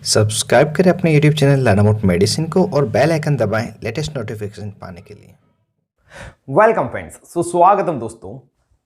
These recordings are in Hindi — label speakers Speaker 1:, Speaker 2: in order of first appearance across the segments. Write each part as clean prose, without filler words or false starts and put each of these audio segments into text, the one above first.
Speaker 1: सब्सक्राइब करें अपने YouTube channel learn about medicine को और बेल आइकन दबाएं लेटेस्ट नोटिफिकेशन पाने के लिए।
Speaker 2: वेलकम फ्रेंड्स, सुस्वागतम दोस्तों।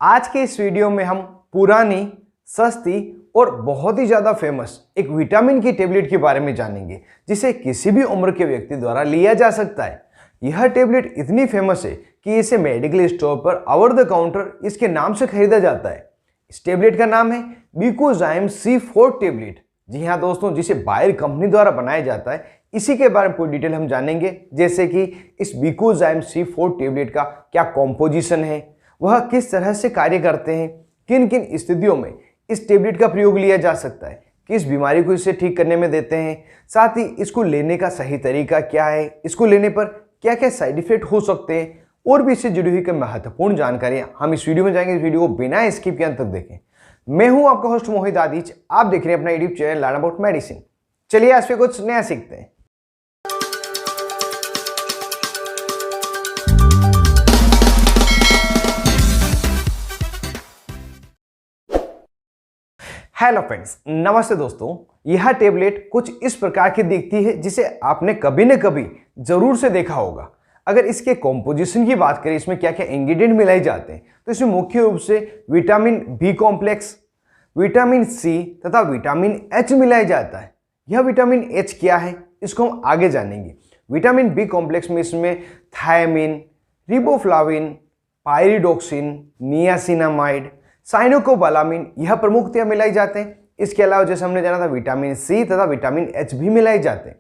Speaker 2: आज के इस वीडियो में हम पुरानी, सस्ती और बहुत ही ज़्यादा फेमस एक विटामिन की टेबलेट के बारे में जानेंगे जिसे किसी भी उम्र के व्यक्ति द्वारा लिया जा सकता है। यह टेबलेट इतनी फेमस है कि इसे मेडिकल स्टोर पर ओवर द काउंटर इसके नाम से खरीदा जाता है। इस टेबलेट का नाम है बिकोजाइम C4 टेबलेट। जी हाँ दोस्तों, जिसे बायर कंपनी द्वारा बनाया जाता है, इसी के बारे में पूरी डिटेल हम जानेंगे। जैसे कि इस बिकोजाइम C4 टेबलेट का क्या कॉम्पोजिशन है, वह किस तरह से कार्य करते हैं, किन किन स्थितियों में इस टेबलेट का प्रयोग लिया जा सकता है, किस बीमारी को इसे ठीक करने में देते हैं, साथ ही इसको लेने का सही तरीका क्या है, इसको लेने पर क्या क्या साइड इफेक्ट हो सकते हैं, और भी इससे जुड़ी हुई कई महत्वपूर्ण जानकारियां हम इस वीडियो में जाएंगे। इस वीडियो को बिना स्किप के अंत तक देखें। मैं हूं आपका होस्ट मोहित आदिच, आप देख रहे हैं अपना YouTube channel learn about medicine. चलिए आज पे कुछ नया सीखते हैं। हेलो फ्रेंड्स, नमस्ते दोस्तों। यह टेबलेट कुछ इस प्रकार की दिखती है जिसे आपने कभी न कभी जरूर से देखा होगा। अगर इसके कॉम्पोजिशन की बात करें, इसमें क्या क्या इंग्रेडिएंट मिलाए जाते हैं, तो इसमें मुख्य रूप से vitamin B complex, vitamin C तथा विटामिन एच मिलाया जाता है। यह विटामिन एच क्या है, इसको हम आगे जानेंगे। विटामिन बी कॉम्प्लेक्स में इसमें thiamine, riboflavin, pyridoxine, niacinamide, cyanocobalamin यह प्रमुखतया मिलाए जाते हैं। इसके अलावा जैसे हमने जाना था विटामिन सी तथा विटामिन एच भी मिलाए जाते हैं।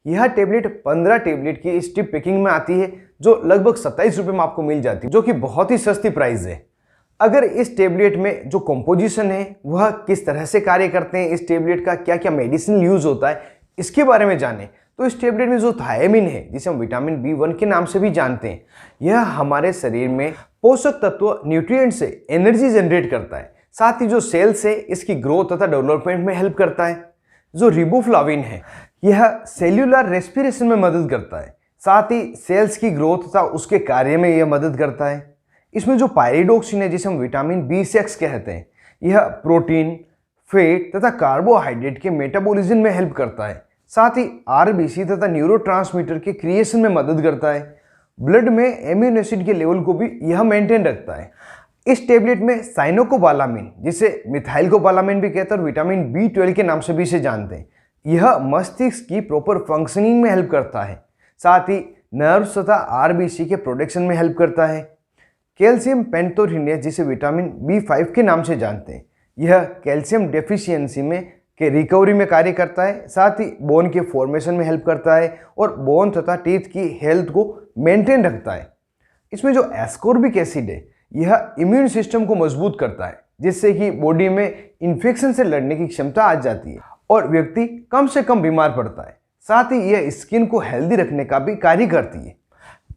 Speaker 2: यह टेबलेट 15 टेबलेट की स्ट्रिप पैकिंग में आती है, जो लगभग 27 रुपये में आपको मिल जाती है, जो कि बहुत ही सस्ती प्राइस है। अगर इस टेबलेट में जो कॉम्पोजिशन है वह किस तरह से कार्य करते हैं, इस टेबलेट का क्या क्या मेडिसिन यूज होता है, इसके बारे में जाने तो इस टेबलेट में जो थायमिन है, जिसे हम विटामिन B1 के नाम से भी जानते हैं, यह हमारे शरीर में पोषक तत्व न्यूट्रिएंट से एनर्जी जनरेट करता है। साथ ही जो सेल्स है, इसकी ग्रोथ तथा डेवलपमेंट में हेल्प करता है। जो रिबोफ्लाविन है, यह सेल्यूलर रेस्पिरेशन में मदद करता है। साथ ही सेल्स की ग्रोथ तथा उसके कार्य में यह मदद करता है। इसमें जो पायरिडोक्सिन है, जिसे हम विटामिन B6 कहते हैं, यह प्रोटीन, फैट तथा कार्बोहाइड्रेट के मेटाबॉलिज्म में हेल्प करता है। साथ ही RBC तथा न्यूरोट्रांसमीटर के क्रिएशन में मदद करता है। ब्लड में एमिनो एसिड के लेवल को भी यह मेंटेन रखता है। इस टेबलेट में साइनोकोबालामिन, जिसे मिथाइलकोबालामिन भी कहते हैं, और विटामिन B12 के नाम से भी इसे जानते हैं, यह मस्तिष्क की प्रॉपर फंक्शनिंग में हेल्प करता है। साथ ही नर्व्स तथा RBC के प्रोटेक्शन में हेल्प करता है। कैल्शियम पेंटोथेनियस, जिसे विटामिन B5 के नाम से जानते हैं, यह कैल्शियम डेफिशिएंसी में के रिकवरी में कार्य करता है। साथ ही बोन के फॉर्मेशन में हेल्प करता है और बोन तथा टीथ की हेल्थ को मेंटेन रखता है। इसमें जो एस्कॉर्बिक एसिड है, यह इम्यून सिस्टम को मजबूत करता है, जिससे कि बॉडी में इन्फेक्शन से लड़ने की क्षमता आ जाती है और व्यक्ति कम से कम बीमार पड़ता है। साथ ही यह स्किन को हेल्दी रखने का भी कार्य करती है।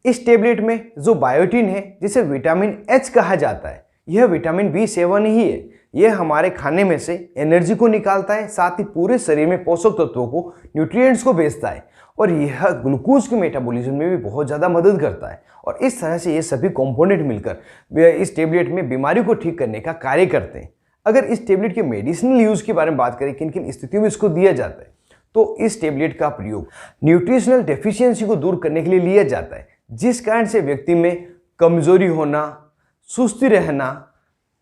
Speaker 2: इस टेबलेट में जो बायोटिन है, जिसे विटामिन एच कहा जाता है, यह विटामिन B7 ही है। यह हमारे खाने में से एनर्जी को निकालता है, साथ ही पूरे शरीर में पोषक तत्वों को, न्यूट्रिएंट्स को भेजता है, और यह ग्लूकोज के मेटाबॉलिज्म में भी बहुत ज़्यादा मदद करता है। और इस तरह से ये सभी कंपोनेंट मिलकर इस टेबलेट में बीमारी को ठीक करने का कार्य करते हैं। अगर इस टेबलेट के मेडिसिनल यूज़ के बारे में बात करें, किन किन स्थितियों में इसको दिया जाता है, तो इस टेबलेट का प्रयोग न्यूट्रिशनल डेफिशिएंसी को दूर करने के लिए लिया जाता है, जिस कारण से व्यक्ति में कमजोरी होना, सुस्ती रहना,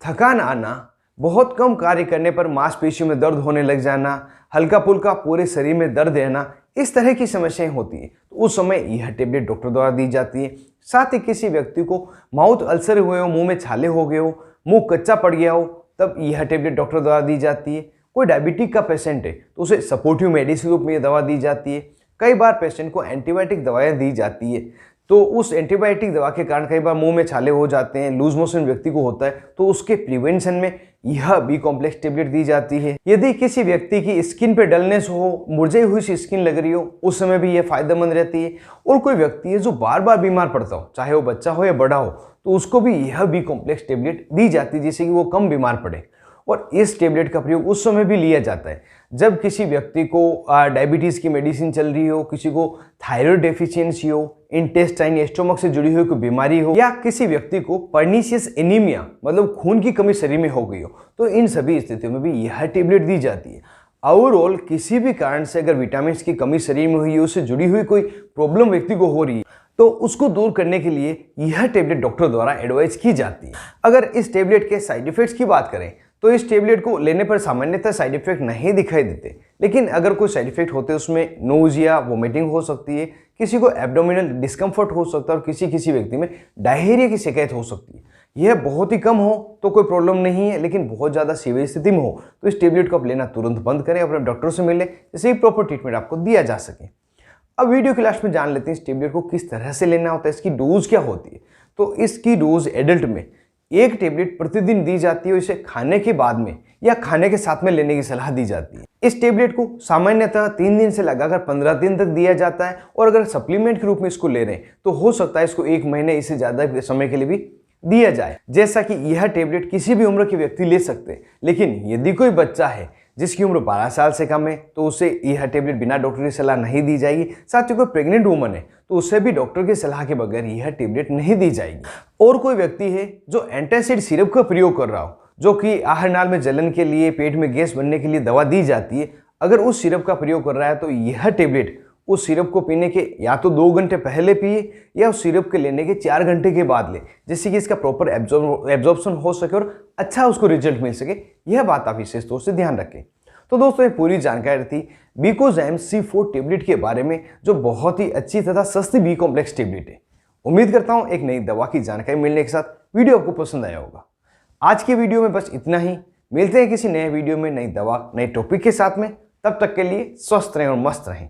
Speaker 2: थकान आना, बहुत कम कार्य करने पर मांसपेशियों में दर्द होने लग जाना, हल्का फुल्का पूरे शरीर में दर्द रहना, इस तरह की समस्याएं होती हैं, तो उस समय यह टेबलेट डॉक्टर द्वारा दी जाती है। साथ ही किसी व्यक्ति को माउथ अल्सर हुए हो, मुंह में छाले हो गए हो, मुंह कच्चा पड़ गया हो, तब यह टेबलेट डॉक्टर द्वारा दी जाती है। कोई डायबिटिक का पेशेंट है तो उसे सपोर्टिव मेडिसिन रूप में दवा दी जाती है। कई बार पेशेंट को एंटीबायोटिक दवाएं दी जाती है, तो उस एंटीबायोटिक दवा के कारण कई बार मुंह में छाले हो जाते हैं, लूज मोशन व्यक्ति को होता है, तो उसके प्रिवेंशन में यह बी कॉम्प्लेक्स टेबलेट दी जाती है। यदि किसी व्यक्ति की स्किन पे डलनेस हो, मुरझाई हुई सी स्किन लग रही हो, उस समय भी यह फायदेमंद रहती है। और कोई व्यक्ति है जो बार बार बीमार पड़ता हो, चाहे वो बच्चा हो या बड़ा हो, तो उसको भी यह बी कॉम्प्लेक्स टेबलेट दी जाती है, जिससे कि वो कम बीमार पड़े। और इस टेबलेट का प्रयोग उस समय भी लिया जाता है जब किसी व्यक्ति को डायबिटीज़ की मेडिसिन चल रही हो, किसी को थायराइड डेफिशिएंसी हो, इंटेस्टाइन या स्टोमक से जुड़ी हुई कोई बीमारी हो, या किसी व्यक्ति को पर्नीशियस एनीमिया मतलब खून की कमी शरीर में हो गई हो, तो इन सभी स्थितियों में भी यह टेबलेट दी जाती है। ओवरऑल किसी भी कारण से अगर विटामिन की कमी शरीर में हुई है, उससे जुड़ी हुई कोई प्रॉब्लम व्यक्ति को हो रही है, तो उसको दूर करने के लिए यह टेबलेट डॉक्टर द्वारा एडवाइस की जाती है। अगर इस टेबलेट के साइड इफेक्ट्स की बात करें तो इस टेबलेट को लेने पर सामान्यतः साइड इफेक्ट नहीं दिखाई देते, लेकिन अगर कोई साइड इफेक्ट होते हैं उसमें नोजिया, वोमिटिंग हो सकती है, किसी को एब्डोमिनल डिस्कम्फर्ट हो सकता है और किसी किसी व्यक्ति में डायरिया की शिकायत हो सकती है। यह बहुत ही कम हो तो कोई प्रॉब्लम नहीं है, लेकिन बहुत ज़्यादा सीवियर स्थिति में हो तो इस टेबलेट को आप लेना तुरंत बंद करें, अपने डॉक्टर से मिलें, जिससे ही प्रॉपर ट्रीटमेंट आपको दिया जा सके। अब वीडियो के लास्ट में जान लेते हैं इस टेबलेट को किस तरह से लेना होता है, इसकी डोज क्या होती है। तो इसकी डोज एडल्ट में 1 टेबलेट प्रतिदिन दी जाती है और इसे खाने के बाद में या खाने के साथ में लेने की सलाह दी जाती है। इस टेबलेट को सामान्यतः 3 दिन से लगाकर 15 दिन तक दिया जाता है और अगर सप्लीमेंट के रूप में इसको ले रहे हैं तो हो सकता है इसको 1 महीने इससे ज़्यादा समय के लिए भी दिया जाए। जैसा कि यह टेबलेट किसी भी उम्र के व्यक्ति ले सकते हैं, लेकिन यदि कोई बच्चा है जिसकी उम्र 12 साल से कम है तो उसे यह टेबलेट बिना डॉक्टर की सलाह नहीं दी जाएगी। साथ ही कोई प्रेग्नेंट वुमन है तो उसे भी डॉक्टर की सलाह के बगैर यह टेबलेट नहीं दी जाएगी। और कोई व्यक्ति है जो एंटासिड सिरप का प्रयोग कर रहा हो, जो कि आहार नाल में जलन के लिए, पेट में गैस बनने के लिए दवा दी जाती है, अगर उस सिरप का प्रयोग कर रहा है तो यह टेबलेट उस सिरप को पीने के या तो 2 घंटे पहले पिए या उस सिरप के लेने के 4 घंटे के बाद ले, जिससे कि इसका प्रॉपर एब्जॉर्प्शन हो सके और अच्छा उसको रिजल्ट मिल सके। यह बात आप विशेष तौर से ध्यान रखें। तो दोस्तों, ये पूरी जानकारी थी बीकोजाइम C4 टेबलेट के बारे में, जो बहुत ही अच्छी तथा सस्ती बी कॉम्प्लेक्स टेबलेट है। उम्मीद करता हूं एक नई दवा की जानकारी मिलने के साथ वीडियो आपको पसंद आया होगा। आज की वीडियो में बस इतना ही। मिलते हैं किसी नए वीडियो में नई दवा, नए टॉपिक के साथ में। तब तक के लिए स्वस्थ रहें और मस्त रहें।